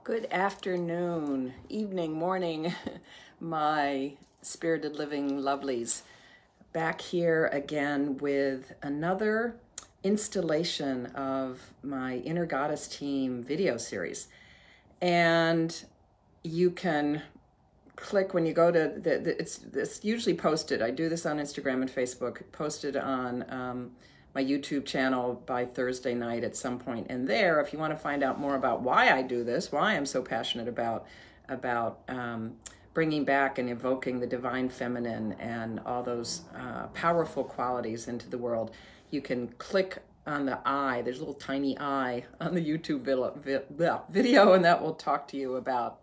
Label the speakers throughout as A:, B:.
A: Good afternoon, evening, morning, my spirited living lovelies. Back here again with another installation of my Inner Goddess Team video series. And you can click when you go to, it's usually posted. I do this on Instagram and Facebook, posted on my YouTube channel by Thursday night at some point. And there, if you want to find out more about why I do this, why I'm so passionate about bringing back and evoking the divine feminine and all those powerful qualities into the world, you can click on the eye. There's a little tiny eye on the YouTube video, and that will talk to you about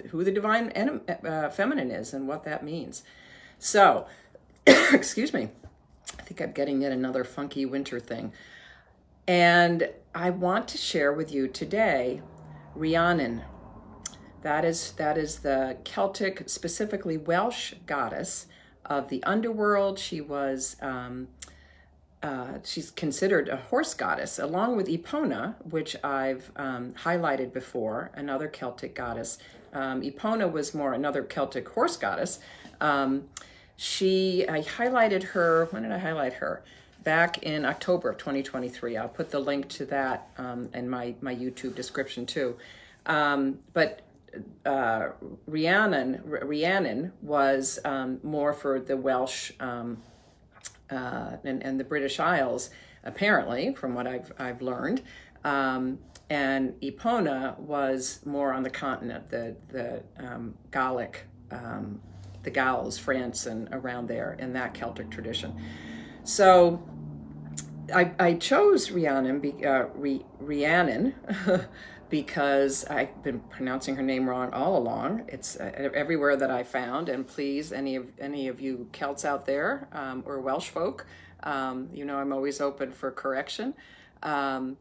A: who the divine feminine is and what that means. So, excuse me. I think I'm getting yet another funky winter thing. And I want to share with you today Rhiannon. That is the Celtic, specifically Welsh goddess of the underworld. She was, she's considered a horse goddess, along with Epona, which I've highlighted before, another Celtic goddess. Epona was more another Celtic horse goddess. I highlighted her, when did I highlight her? Back in October of 2023. I'll put the link to that in my YouTube description too. But Rhiannon was more for the Welsh and the British Isles, apparently, from what I've learned. And Epona was more on the continent, the Gallic, the Gauls, France, and around there in that Celtic tradition. So I chose Rhiannon because I've been pronouncing her name wrong all along. It's everywhere that I found. And please, any of you Celts out there or Welsh folk, you know I'm always open for correction. Rhiannon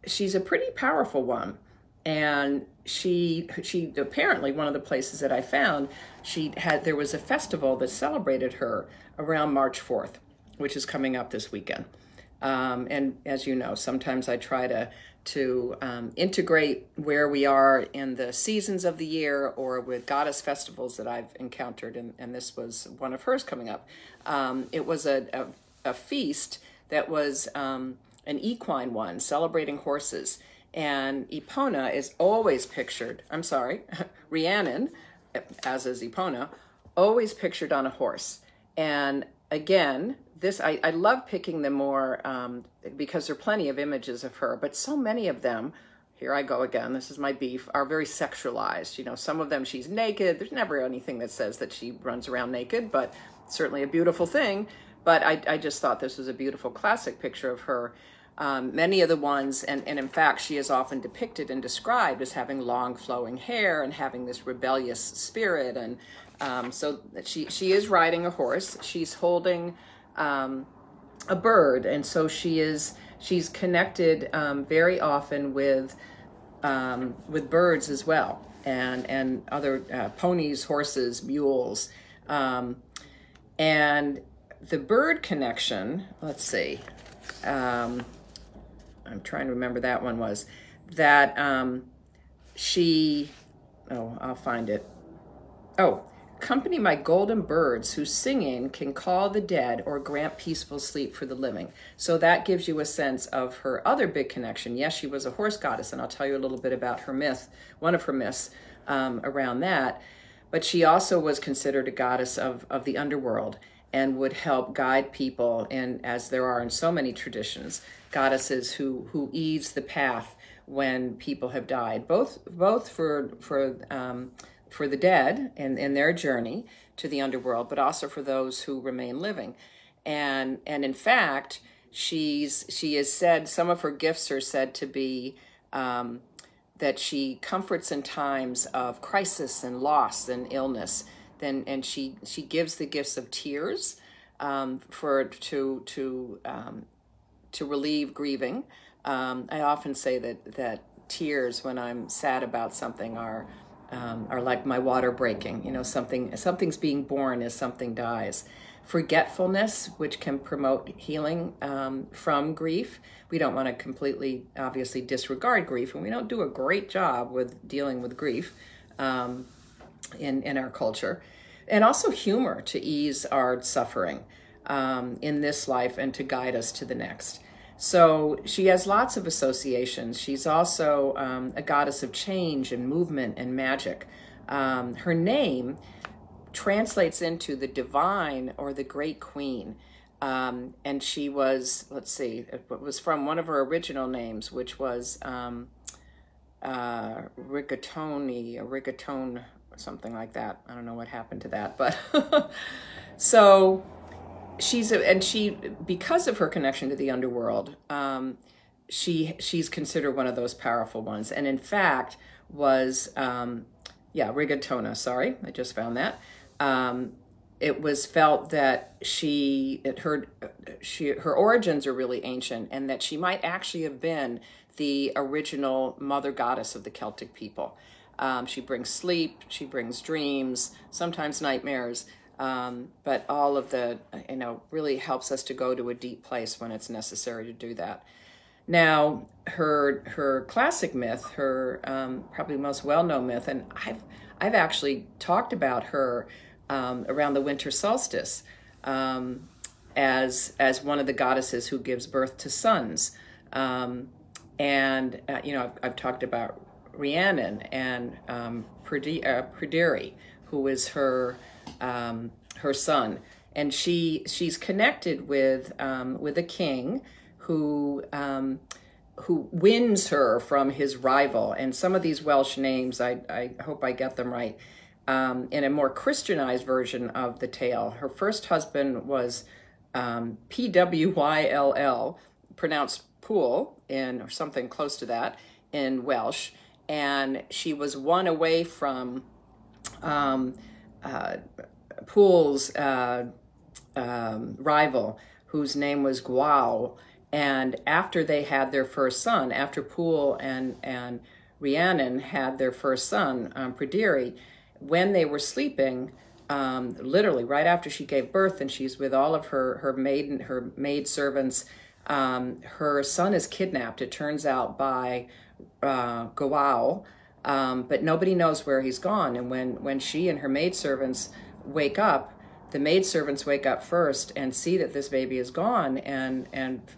A: she's a pretty powerful one, and she apparently, one of the places that I found, there was a festival that celebrated her around March 4th, which is coming up this weekend. And as you know, sometimes I try to integrate where we are in the seasons of the year or with goddess festivals that I've encountered, and this was one of hers coming up. It was a feast that was an equine one, celebrating horses. And Epona is always pictured, Rhiannon, as is Epona, always pictured on a horse. And again, I love picking them more because there are plenty of images of her, but so many of them, here I go again, this is my beef, are very sexualized. You know, some of them she's naked. There's never anything that says that she runs around naked, but certainly a beautiful thing. But I just thought this was a beautiful classic picture of her. Many of the ones, and in fact, she is often depicted and described as having long flowing hair and having this rebellious spirit. And so she is riding a horse. She's holding a bird. And so she's connected very often with birds as well, and other ponies, horses, mules. And the bird connection, let's see, I'm trying to remember that one was that I'll find it. Accompany my golden birds whose singing can call the dead or grant peaceful sleep for the living. So that gives you a sense of her other big connection. Yes, she was a horse goddess, and I'll tell you a little bit about her myth, one of her myths around that. But she also was considered a goddess of the underworld and would help guide people, and as there are in so many traditions, goddesses who ease the path when people have died, both for the dead and their journey to the underworld, but also for those who remain living. And in fact, she is said, some of her gifts are said to be that she comforts in times of crisis and loss and illness. And she gives the gifts of tears to relieve grieving. I often say that tears when I'm sad about something are like my water breaking. You know, something's being born as something dies. forgetfulness, which can promote healing from grief. We don't want to completely, obviously, disregard grief, and we don't do a great job with dealing with grief in our culture. And also humor to ease our suffering in this life and to guide us to the next. So she has lots of associations. She's also a goddess of change and movement and magic. Her name translates into the divine or the great queen. And she was, let's see, it was from one of her original names, which was Rigatone, something like that. I don't know what happened to that, but so she, because of her connection to the underworld, she's considered one of those powerful ones. And in fact was, rigatona, sorry, I just found that. It was felt that her origins are really ancient, and that she might actually have been the original mother goddess of the Celtic people. She brings sleep, she brings dreams, sometimes nightmares, but all of the, really helps us to go to a deep place when it's necessary to do that. Now, her classic myth, her probably most well-known myth, and I've actually talked about her around the winter solstice as one of the goddesses who gives birth to sons. I've talked about Rhiannon and Pryderi, who is her son, and she's connected with a king who wins her from his rival. And some of these Welsh names, I hope I get them right. In a more Christianized version of the tale, her first husband was Pwyll, pronounced Pool or something close to that in Welsh, and she was won away from Pool's rival, whose name was Gwal. And after they had their first son, after Pool and Rhiannon had their first son, Pryderi, when they were sleeping, literally right after she gave birth, and she's with all of her maid servants, her son is kidnapped, it turns out, by Gwal, but nobody knows where he's gone. And when she and her maidservants wake up, the maidservants wake up first and see that this baby is gone, and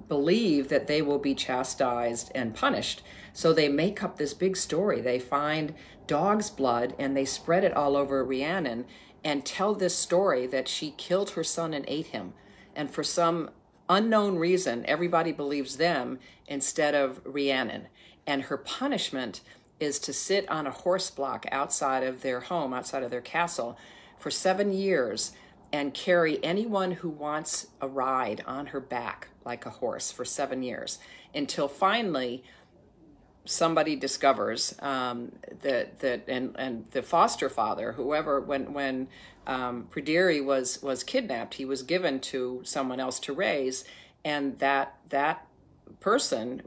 A: believe that they will be chastised and punished. So they make up this big story. They find dog's blood and they spread it all over Rhiannon and tell this story that she killed her son and ate him. And for some unknown reason, everybody believes them instead of Rhiannon. And her punishment is to sit on a horse block outside of their home, outside of their castle, for 7 years and carry anyone who wants a ride on her back like a horse for 7 years, until finally somebody discovers that the foster father, whoever, when Pryderi was kidnapped, he was given to someone else to raise, and that person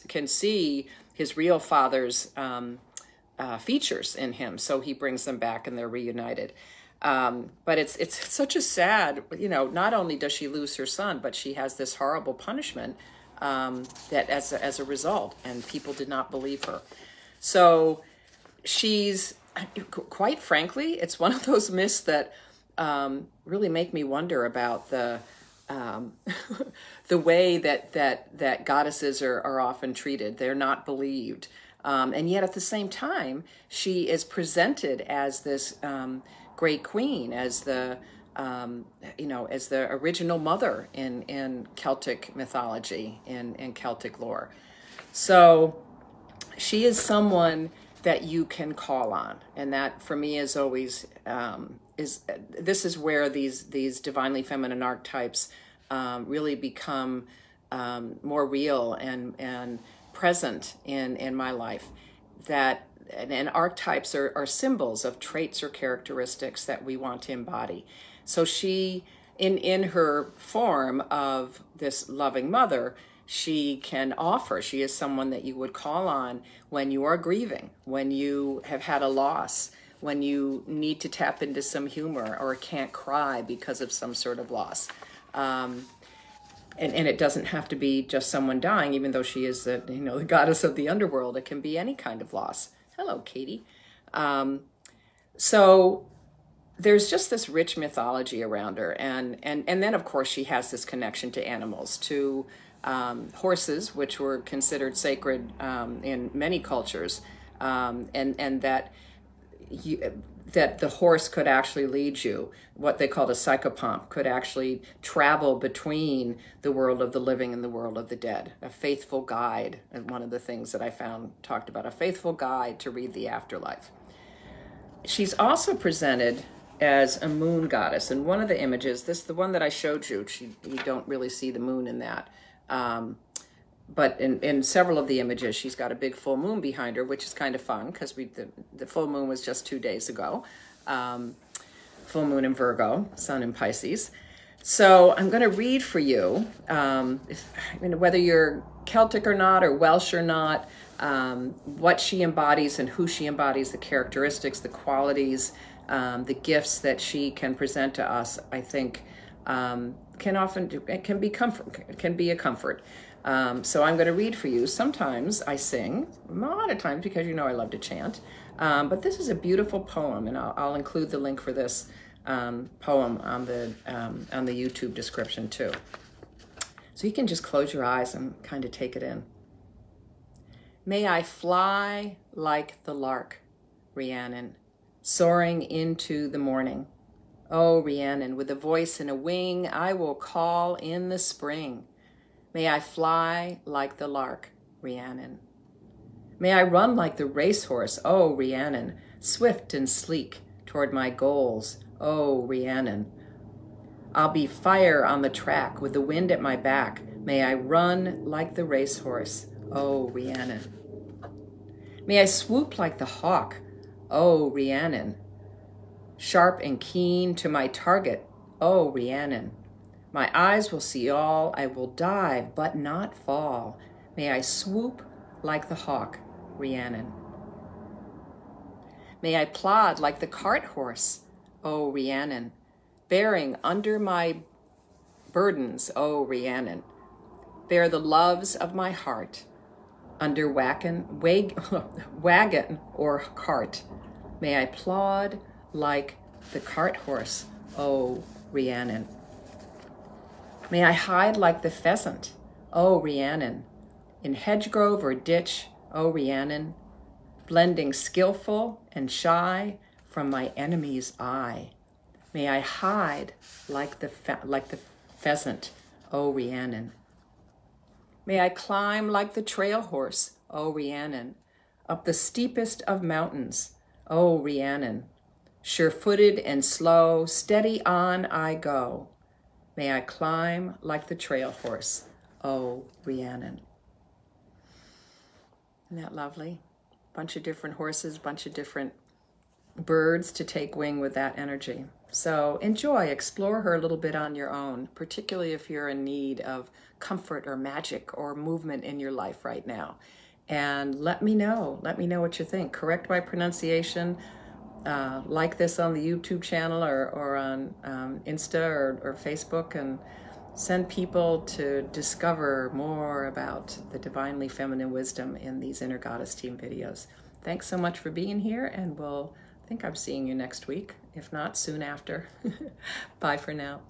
A: can see his real father's features in him, so he brings them back and they're reunited. But it's such a sad, not only does she lose her son, but she has this horrible punishment that as a result, and people did not believe her. So she's, quite frankly, it's one of those myths that really make me wonder about the way that goddesses are often treated. They're not believed. And yet at the same time, she is presented as this great queen, as the original mother in Celtic mythology, in Celtic lore. So she is someone that you can call on, and that for me is always this is where these divinely feminine archetypes really become more real and present in my life. And archetypes are symbols of traits or characteristics that we want to embody. So she, in her form of this loving mother, she is someone that you would call on when you are grieving, when you have had a loss, when you need to tap into some humor or can't cry because of some sort of loss. And it doesn't have to be just someone dying, even though she is the, you know, the goddess of the underworld. It can be any kind of loss. Hello, Katie. So there's just this rich mythology around her. And then, of course, she has this connection to animals, to horses, which were considered sacred in many cultures, and that that the horse could actually lead you. What they called a psychopomp could actually travel between the world of the living and the world of the dead. A faithful guide, and one of the things that I found talked about, a faithful guide to read the afterlife. She's also presented as a moon goddess. And one of the images, the one that I showed you, you don't really see the moon in that. But in several of the images, she's got a big full moon behind her, which is kind of fun because the full moon was just 2 days ago. Full moon in Virgo, sun in Pisces. So I'm going to read for you, whether you're Celtic or not, or Welsh or not, what she embodies and who she embodies, the characteristics, the qualities, the gifts that she can present to us, I think can be a comfort. So I'm going to read for you. Sometimes I sing, a lot of times, because you know I love to chant. But this is a beautiful poem, and I'll include the link for this poem on the YouTube description too. So you can just close your eyes and kind of take it in. May I fly like the lark, Rhiannon, soaring into the morning. Oh, Rhiannon, with a voice and a wing, I will call in the spring. May I fly like the lark, Rhiannon. May I run like the racehorse, oh, Rhiannon, swift and sleek toward my goals, oh, Rhiannon. I'll be fire on the track with the wind at my back. May I run like the racehorse, oh, Rhiannon. May I swoop like the hawk, oh, Rhiannon. Sharp and keen to my target, oh, Rhiannon. My eyes will see all, I will dive, but not fall. May I swoop like the hawk, Rhiannon. May I plod like the cart horse, oh, Rhiannon, bearing under my burdens, oh, Rhiannon. Bear the loves of my heart under wagon or cart. May I plod like the cart horse, oh, Rhiannon. May I hide like the pheasant, oh, Rhiannon, in hedgegrove or ditch, oh, Rhiannon, blending skillful and shy from my enemy's eye. May I hide like the pheasant, oh, Rhiannon. May I climb like the trail horse, oh, Rhiannon, up the steepest of mountains, oh, Rhiannon. Sure-footed and slow, steady on I go. May I climb like the trail horse, oh, Rhiannon. Isn't that lovely? Bunch of different horses, bunch of different birds to take wing with that energy. So enjoy, explore her a little bit on your own, particularly if you're in need of comfort or magic or movement in your life right now. And let me know what you think. Correct my pronunciation. Like this on the YouTube channel or on Insta or Facebook, and send people to discover more about the divinely feminine wisdom in these Inner Goddess Team videos. Thanks so much for being here, and I think I'm seeing you next week, if not soon after. Bye for now.